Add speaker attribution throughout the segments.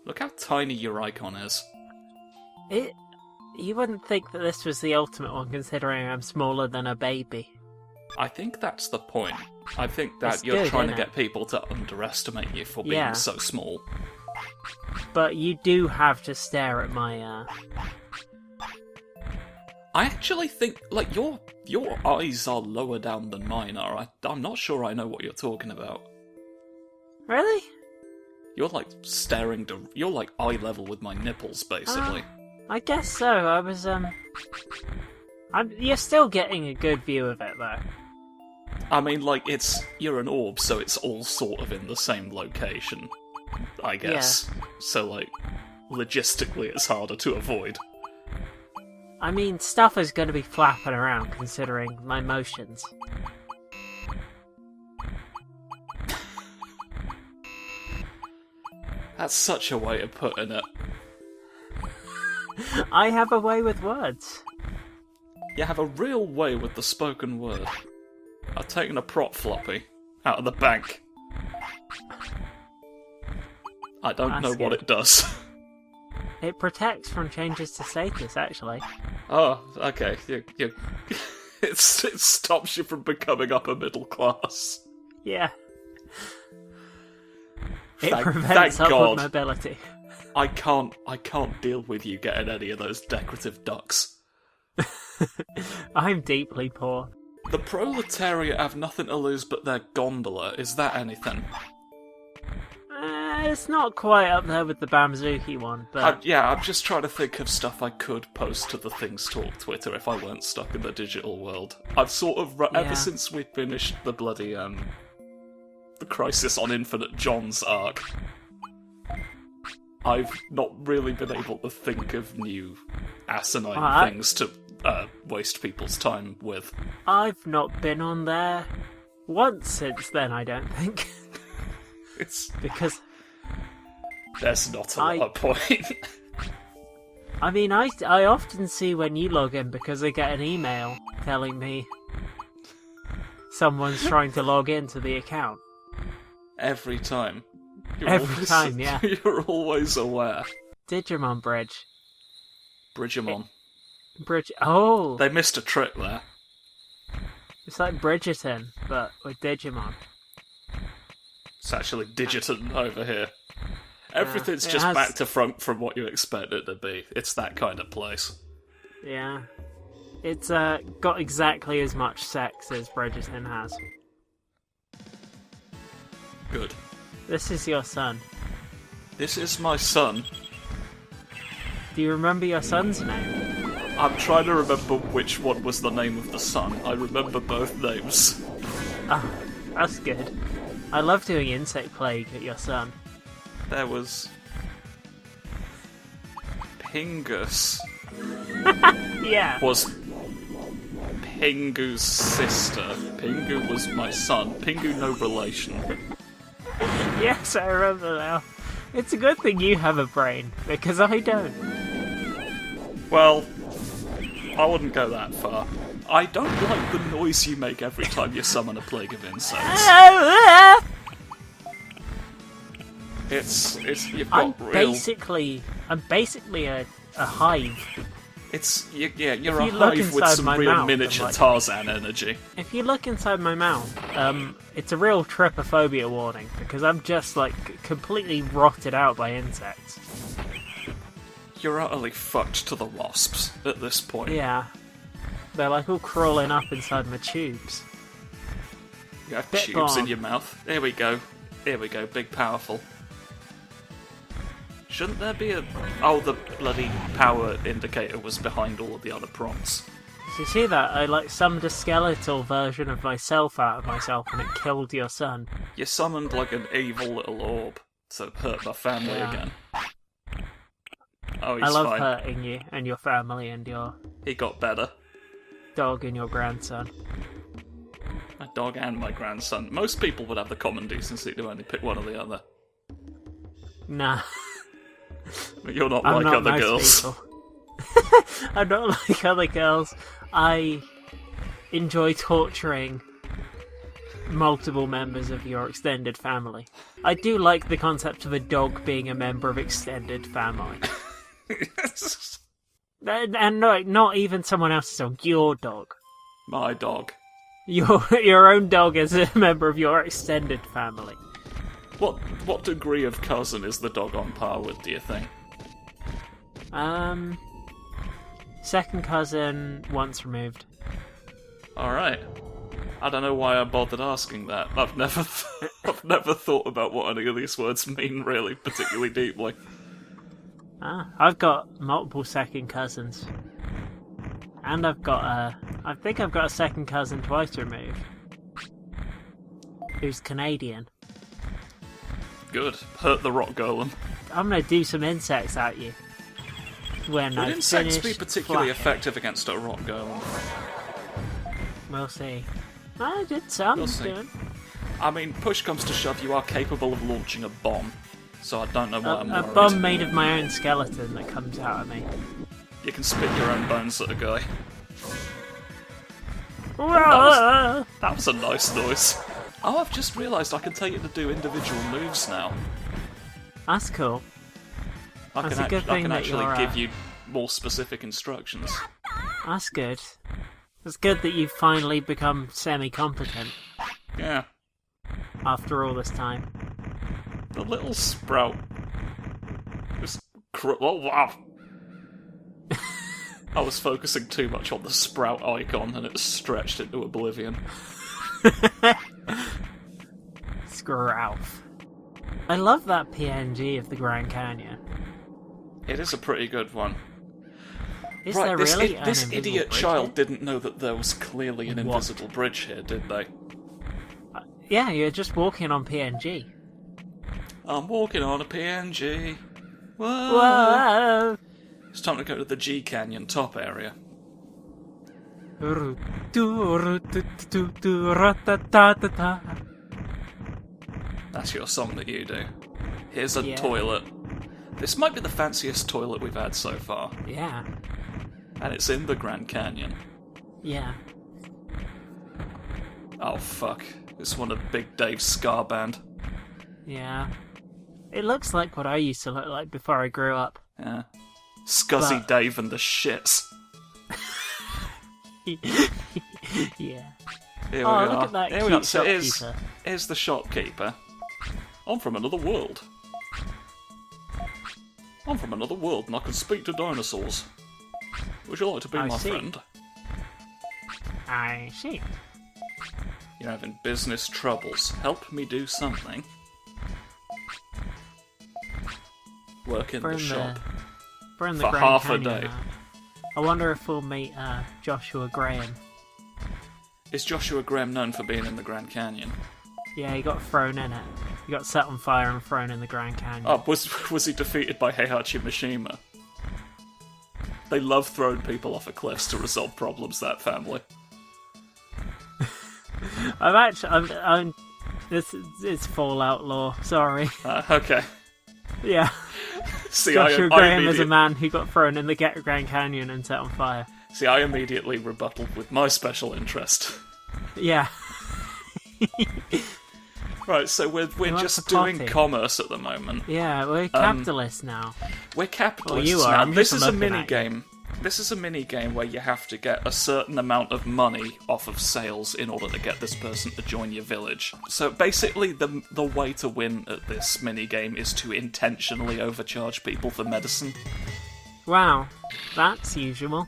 Speaker 1: Look how tiny your icon is.
Speaker 2: You wouldn't think that this was the ultimate one, considering I'm smaller than a baby.
Speaker 1: I think that's the point. I think that
Speaker 2: It's
Speaker 1: you're
Speaker 2: good,
Speaker 1: trying to
Speaker 2: isn't
Speaker 1: get people to underestimate you for being
Speaker 2: Yeah.
Speaker 1: so small.
Speaker 2: But you do have to stare at my,
Speaker 1: I actually think, like, your eyes are lower down than mine are. I'm not sure I know what you're talking about.
Speaker 2: Really?
Speaker 1: You're, like, you're, like, eye level with my nipples, basically.
Speaker 2: I guess so. I was, you're still getting a good view of it, though.
Speaker 1: I mean, like, you're an orb, so it's all sort of in the same location, I guess. Yeah. So, like, logistically it's harder to avoid.
Speaker 2: I mean, stuff is going to be flapping around, considering my motions.
Speaker 1: That's such a way of putting it.
Speaker 2: I have a way with words.
Speaker 1: You have a real way with the spoken word. I've taken a prop floppy out of the bank. I don't know what it does.
Speaker 2: It protects from changes to status, actually.
Speaker 1: Oh, okay. It stops you from becoming upper middle class.
Speaker 2: Yeah. It prevents upward mobility.
Speaker 1: I can't deal with you getting any of those decorative ducks.
Speaker 2: I'm deeply poor.
Speaker 1: The proletariat have nothing to lose but their gondola. Is that anything?
Speaker 2: It's not quite up there with the Bamzuki one, but...
Speaker 1: I'm just trying to think of stuff I could post to the Things Talk Twitter if I weren't stuck in the digital world. I've sort of... Ever since we finished the bloody, the Crisis on Infinite John's arc, I've not really been able to think of new asinine things to waste people's time with.
Speaker 2: I've not been on there once since then, I don't think.
Speaker 1: It's...
Speaker 2: because...
Speaker 1: there's not a lot of point.
Speaker 2: I mean, I often see when you log in because I get an email telling me someone's trying to log into the account.
Speaker 1: Every time.
Speaker 2: Yeah.
Speaker 1: You're always aware.
Speaker 2: Digimon Bridge.
Speaker 1: Bridgemon.
Speaker 2: Oh!
Speaker 1: They missed a trick there.
Speaker 2: It's like Bridgerton, but with Digimon.
Speaker 1: It's actually Digiton over here. Everything's just back to front from what you expect it to be. It's that kind of place.
Speaker 2: Yeah. It's got exactly as much sex as Bridgerton has.
Speaker 1: Good.
Speaker 2: This is your son.
Speaker 1: This is my son.
Speaker 2: Do you remember your son's name?
Speaker 1: I'm trying to remember which one was the name of the son. I remember both names.
Speaker 2: Oh, that's good. I love doing Insect Plague at your son.
Speaker 1: There was... Pingus.
Speaker 2: Yeah.
Speaker 1: Was Pingu's sister. Pingu was my son. Pingu no relation.
Speaker 2: Yes, I remember now. It's a good thing you have a brain, because I don't.
Speaker 1: Well, I wouldn't go that far. I don't like the noise you make every time you summon a plague of insects. You've got
Speaker 2: I'm basically a hive.
Speaker 1: You're a hive with some real miniature Tarzan energy.
Speaker 2: If you look inside my mouth, it's a real trypophobia warning, because I'm just, completely rotted out by insects.
Speaker 1: You're utterly fucked to the wasps at this point.
Speaker 2: Yeah. They're, all crawling up inside my tubes.
Speaker 1: You have tubes in your mouth. There we go. Big powerful. Shouldn't there be Oh, the bloody power indicator was behind all of the other prompts.
Speaker 2: So you see that? I, summoned a skeletal version of myself out of myself and it killed your son.
Speaker 1: You summoned, an evil little orb to hurt my family again. Oh, he's fine.
Speaker 2: I love hurting you and your family and your...
Speaker 1: He got better.
Speaker 2: Dog and your grandson.
Speaker 1: My dog and my grandson. Most people would have the common decency to only pick one or the other.
Speaker 2: Nah.
Speaker 1: But you're not like other girls.
Speaker 2: I'm not like other girls. I enjoy torturing multiple members of your extended family. I do like the concept of a dog being a member of extended family.
Speaker 1: Yes.
Speaker 2: And no, not even someone else's dog, your dog.
Speaker 1: My dog.
Speaker 2: Your own dog is a member of your extended family.
Speaker 1: What degree of cousin is the dog on par with, do you think?
Speaker 2: Second cousin once removed.
Speaker 1: Alright. I don't know why I bothered asking that. I've never thought about what any of these words mean really particularly deeply.
Speaker 2: I've got multiple second cousins. And I think I've got a second cousin twice removed. Who's Canadian.
Speaker 1: Good. Hurt the rock golem.
Speaker 2: I'm gonna do some insects at you. When
Speaker 1: Would
Speaker 2: I
Speaker 1: insects be
Speaker 2: finish
Speaker 1: particularly
Speaker 2: flashing.
Speaker 1: effective against a rock golem?
Speaker 2: We'll see. I did some.
Speaker 1: We'll see. I mean, push comes to shove, you are capable of launching a bomb. So I don't know why I'm
Speaker 2: A
Speaker 1: worried.
Speaker 2: bomb made of my own skeleton that comes out of me.
Speaker 1: You can spit your own bones at a guy.
Speaker 2: Whoa!
Speaker 1: That was a nice noise. Oh, I've just realised I can tell you to do individual moves now.
Speaker 2: That's cool.
Speaker 1: I
Speaker 2: That's
Speaker 1: can,
Speaker 2: a good
Speaker 1: I
Speaker 2: thing
Speaker 1: can
Speaker 2: that
Speaker 1: actually
Speaker 2: you're,
Speaker 1: give you more specific instructions.
Speaker 2: That's good. It's good that you've finally become semi-competent
Speaker 1: Yeah.
Speaker 2: after all this time.
Speaker 1: The little sprout. Oh, wow. I was focusing too much on the sprout icon and it stretched into oblivion.
Speaker 2: Scrowf. I love that PNG of the Grand Canyon.
Speaker 1: It is a pretty good one.
Speaker 2: Is there
Speaker 1: this,
Speaker 2: really an
Speaker 1: this
Speaker 2: invisible
Speaker 1: idiot
Speaker 2: bridge
Speaker 1: child
Speaker 2: here?
Speaker 1: didn't know that there was clearly an invisible bridge here, did they?
Speaker 2: Yeah, you're just walking on PNG.
Speaker 1: I'm walking on a PNG. Whoa.
Speaker 2: Whoa!
Speaker 1: It's time to go to the G Canyon top area. That's your song that you do. Here's a
Speaker 2: Yeah.
Speaker 1: toilet. This might be the fanciest toilet we've had so far.
Speaker 2: Yeah,
Speaker 1: And it's in the Grand Canyon.
Speaker 2: yeah.
Speaker 1: Oh fuck. It's one of Big Dave's ska band.
Speaker 2: Yeah. It looks like what I used to look like before I grew up.
Speaker 1: Yeah. Scuzzy
Speaker 2: But-
Speaker 1: Dave and the shits.
Speaker 2: Yeah.
Speaker 1: Here we
Speaker 2: Oh,
Speaker 1: are.
Speaker 2: look at that
Speaker 1: Here we
Speaker 2: cute
Speaker 1: are. So
Speaker 2: shopkeeper.
Speaker 1: here's the shopkeeper. I'm from another world. I'm from another world and I can speak to dinosaurs. Would you like to be
Speaker 2: I
Speaker 1: my
Speaker 2: see.
Speaker 1: friend?
Speaker 2: I see.
Speaker 1: You're having business troubles. Help me do something. Work in
Speaker 2: We're
Speaker 1: the
Speaker 2: in
Speaker 1: shop.
Speaker 2: We're in the
Speaker 1: For
Speaker 2: Grand
Speaker 1: half a
Speaker 2: Canyon
Speaker 1: day.
Speaker 2: now. I wonder if we'll meet Joshua Graham.
Speaker 1: Is Joshua Graham known for being in the Grand Canyon?
Speaker 2: Yeah, he got thrown in it. He got set on fire and thrown in the Grand Canyon.
Speaker 1: Oh, was he defeated by Heihachi Mishima? They love throwing people off of cliffs to resolve problems, that family.
Speaker 2: I'm this is Fallout lore. Sorry.
Speaker 1: Okay.
Speaker 2: Yeah.
Speaker 1: See,
Speaker 2: Joshua
Speaker 1: I
Speaker 2: Graham is a
Speaker 1: immediately-
Speaker 2: man who got thrown in the Grand Canyon and set on fire.
Speaker 1: See, I immediately rebutted with my special interest.
Speaker 2: Yeah.
Speaker 1: Right, so we're
Speaker 2: wants
Speaker 1: just
Speaker 2: a
Speaker 1: doing
Speaker 2: potty.
Speaker 1: commerce at the moment.
Speaker 2: Yeah, we're capitalists now.
Speaker 1: We're capitalists
Speaker 2: Well, you are.
Speaker 1: now.
Speaker 2: I'm
Speaker 1: This
Speaker 2: just
Speaker 1: is a
Speaker 2: looking
Speaker 1: mini
Speaker 2: at you.
Speaker 1: game. This is a mini game where you have to get a certain amount of money off of sales in order to get this person to join your village. So basically, the way to win at this mini game is to intentionally overcharge people for medicine.
Speaker 2: Wow. That's usual.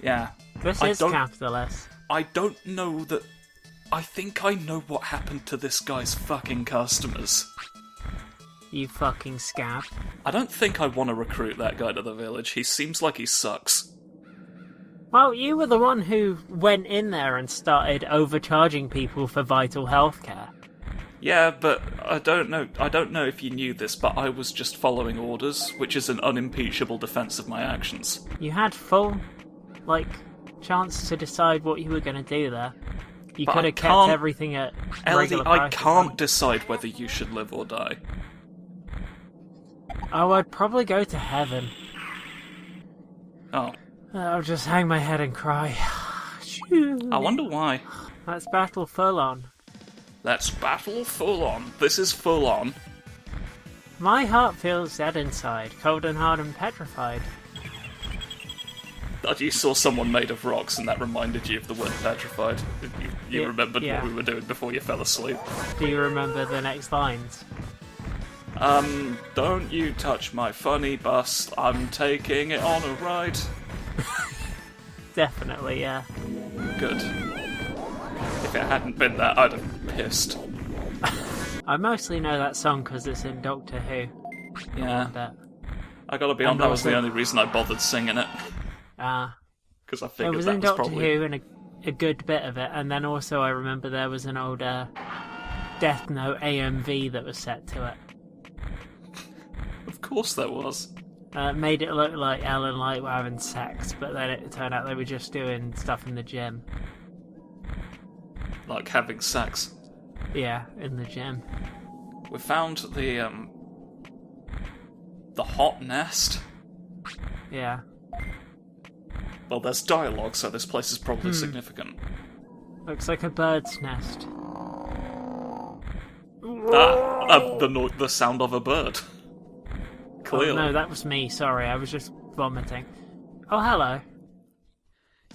Speaker 1: Yeah.
Speaker 2: This
Speaker 1: I
Speaker 2: is
Speaker 1: don't-
Speaker 2: capitalist.
Speaker 1: I don't know that. I think I know what happened to this guy's fucking customers.
Speaker 2: You fucking scab.
Speaker 1: I don't think I want to recruit that guy to the village. He seems like he sucks.
Speaker 2: Well, you were the one who went in there and started overcharging people for vital healthcare.
Speaker 1: Yeah, but I don't know if you knew this, but I was just following orders, which is an unimpeachable defense of my actions.
Speaker 2: You had full, chance to decide what you were going to do there. You
Speaker 1: But
Speaker 2: could
Speaker 1: I
Speaker 2: have kept
Speaker 1: can't-
Speaker 2: everything at
Speaker 1: Elodie,
Speaker 2: regular
Speaker 1: I
Speaker 2: prices.
Speaker 1: can't decide whether you should live or die.
Speaker 2: Oh, I'd probably go to heaven.
Speaker 1: Oh,
Speaker 2: I'll just hang my head and cry.
Speaker 1: I wonder why.
Speaker 2: That's battle full on.
Speaker 1: Let's battle full on. This is full on.
Speaker 2: My heart feels dead inside, cold and hard and petrified.
Speaker 1: You saw someone made of rocks and that reminded you of the word petrified. You remembered
Speaker 2: yeah.
Speaker 1: what we were doing before you fell asleep.
Speaker 2: Do you remember the next lines?
Speaker 1: Don't you touch my funny bus, I'm taking it on a ride.
Speaker 2: Definitely, yeah.
Speaker 1: Good. If it hadn't been that, I'd have pissed.
Speaker 2: I mostly know that song because it's in Doctor Who.
Speaker 1: Yeah. I gotta be honest, that was the only reason I bothered singing it. Because I figured
Speaker 2: it was
Speaker 1: that
Speaker 2: in
Speaker 1: was
Speaker 2: Doctor
Speaker 1: probably...
Speaker 2: Who and a good bit of it, and then also I remember there was an old Death Note AMV that was set to it.
Speaker 1: Of course there was.
Speaker 2: Made it look like Elle and Light were having sex, but then it turned out they were just doing stuff in the gym.
Speaker 1: Like having sex.
Speaker 2: Yeah, in the gym.
Speaker 1: We found the hot nest.
Speaker 2: Yeah.
Speaker 1: Well, there's dialogue, so this place is probably significant.
Speaker 2: Looks like a bird's nest.
Speaker 1: The sound of a bird. Clearly.
Speaker 2: Oh, no, that was me, sorry, I was just vomiting. Oh, hello.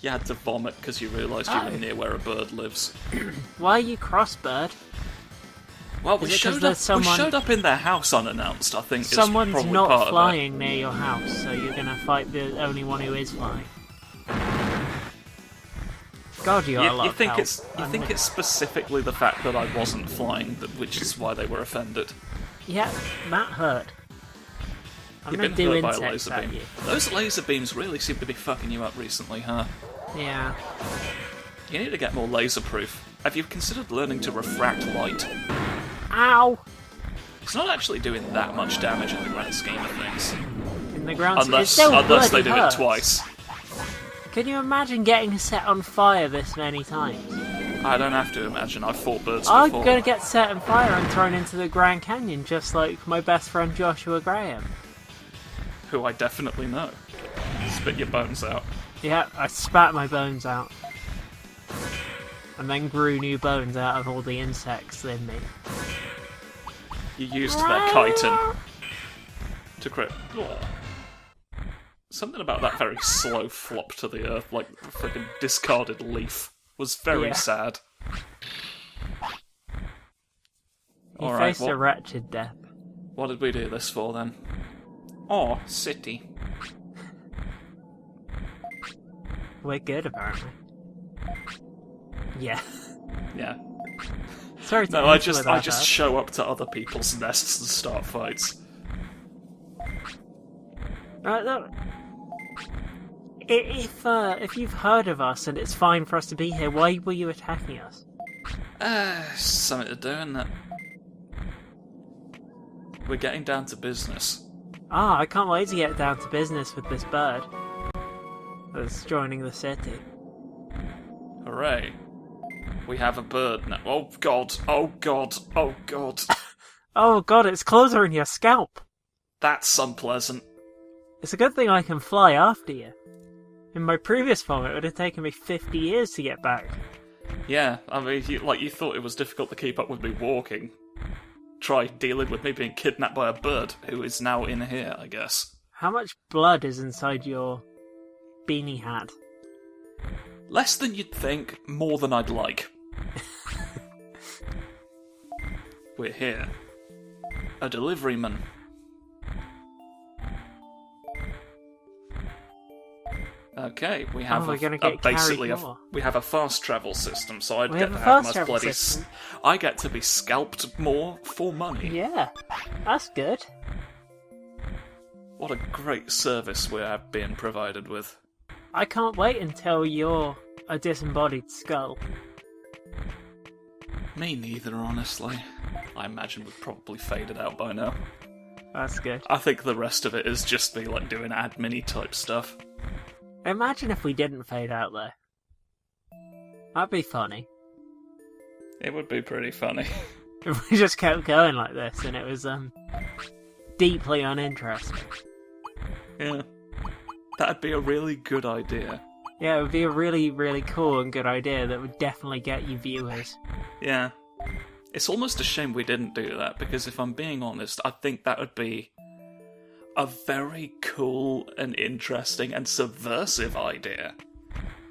Speaker 1: You had to vomit because you realised you were near where a bird lives.
Speaker 2: Why are you cross, bird?
Speaker 1: Well, we showed up in their house unannounced, I think.
Speaker 2: Someone's
Speaker 1: is
Speaker 2: not
Speaker 1: part
Speaker 2: flying near your house, so you're going to fight the only one who is flying. God, you are a lot of help.
Speaker 1: You think it's specifically the fact that I wasn't flying, which is why they were offended?
Speaker 2: Yeah, that hurt. I'm
Speaker 1: You've
Speaker 2: going
Speaker 1: been
Speaker 2: to do
Speaker 1: hurt by a
Speaker 2: insects
Speaker 1: laser
Speaker 2: at
Speaker 1: beam.
Speaker 2: you.
Speaker 1: Those laser beams really seem to be fucking you up recently, huh?
Speaker 2: Yeah.
Speaker 1: You need to get more laser-proof. Have you considered learning to refract light?
Speaker 2: Ow!
Speaker 1: It's not actually doing that much damage in the grand scheme of things.
Speaker 2: In the ground,
Speaker 1: Unless
Speaker 2: it
Speaker 1: they do
Speaker 2: hurts.
Speaker 1: it twice.
Speaker 2: Can you imagine getting set on fire this many times?
Speaker 1: I don't have to imagine, I've fought birds before.
Speaker 2: I'm going to get set on fire and thrown into the Grand Canyon just like my best friend Joshua Graham.
Speaker 1: Who I definitely know. Spit your bones out.
Speaker 2: Yeah, I spat my bones out. And then grew new bones out of all the insects in me.
Speaker 1: You used their chitin to crit. Oh. Something about that very slow flop to the earth, like a fucking discarded leaf, was very sad.
Speaker 2: He faced a wretched death.
Speaker 1: What did we do this for then? Oh, city.
Speaker 2: We're good, apparently. Yeah.
Speaker 1: Yeah.
Speaker 2: Sorry to
Speaker 1: No, I just show up to other people's nests and start fights.
Speaker 2: Look. If you've heard of us and it's fine for us to be here, why were you attacking us?
Speaker 1: Something to do, isn't it? We're getting down to business.
Speaker 2: I can't wait to get down to business with this bird that's joining the city.
Speaker 1: Hooray. We have a bird now. Oh god, oh god, oh god.
Speaker 2: Oh god, its claws are in your scalp.
Speaker 1: That's unpleasant.
Speaker 2: It's a good thing I can fly after you. In my previous form, it would have taken me 50 years to get back.
Speaker 1: Yeah, I mean, you thought it was difficult to keep up with me walking. Try dealing with me being kidnapped by a bird, who is now in here, I guess.
Speaker 2: How much blood is inside your beanie hat?
Speaker 1: Less than you'd think, more than I'd like. We're here. A deliveryman. Okay, we have we have a fast travel system, so I get to be scalped more for money.
Speaker 2: Yeah, that's good.
Speaker 1: What a great service we're being provided with.
Speaker 2: I can't wait until you're a disembodied skull.
Speaker 1: Me neither, honestly. I imagine we've probably faded out by now.
Speaker 2: That's good.
Speaker 1: I think the rest of it is just me like doing admin-y type stuff.
Speaker 2: Imagine if we didn't fade out there. That'd be funny.
Speaker 1: It would be pretty funny.
Speaker 2: If we just kept going like this and it was deeply uninteresting.
Speaker 1: Yeah. That'd be a really good idea.
Speaker 2: Yeah, it would be a really, really cool and good idea that would definitely get you viewers.
Speaker 1: Yeah. It's almost a shame we didn't do that, because if I'm being honest, I think that would be a very cool and interesting and subversive idea.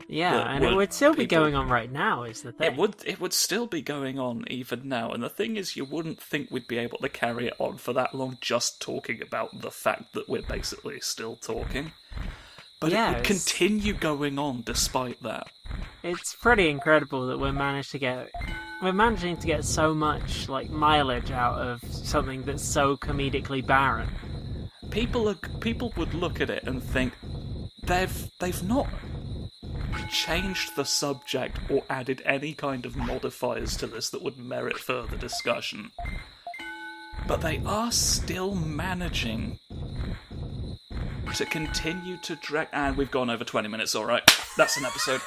Speaker 2: Yeah, and it would still be going on right now, is the thing.
Speaker 1: It would still be going on even now, and the thing is, you wouldn't think we'd be able to carry it on for that long just talking about the fact that we're basically still talking. But it would continue going on despite that.
Speaker 2: It's pretty incredible that we're managing to get so much mileage out of something that's so comedically barren.
Speaker 1: People would look at it and think they've not changed the subject or added any kind of modifiers to this that would merit further discussion. But they are still managing to continue to drag... And we've gone over 20 minutes, alright. That's an episode.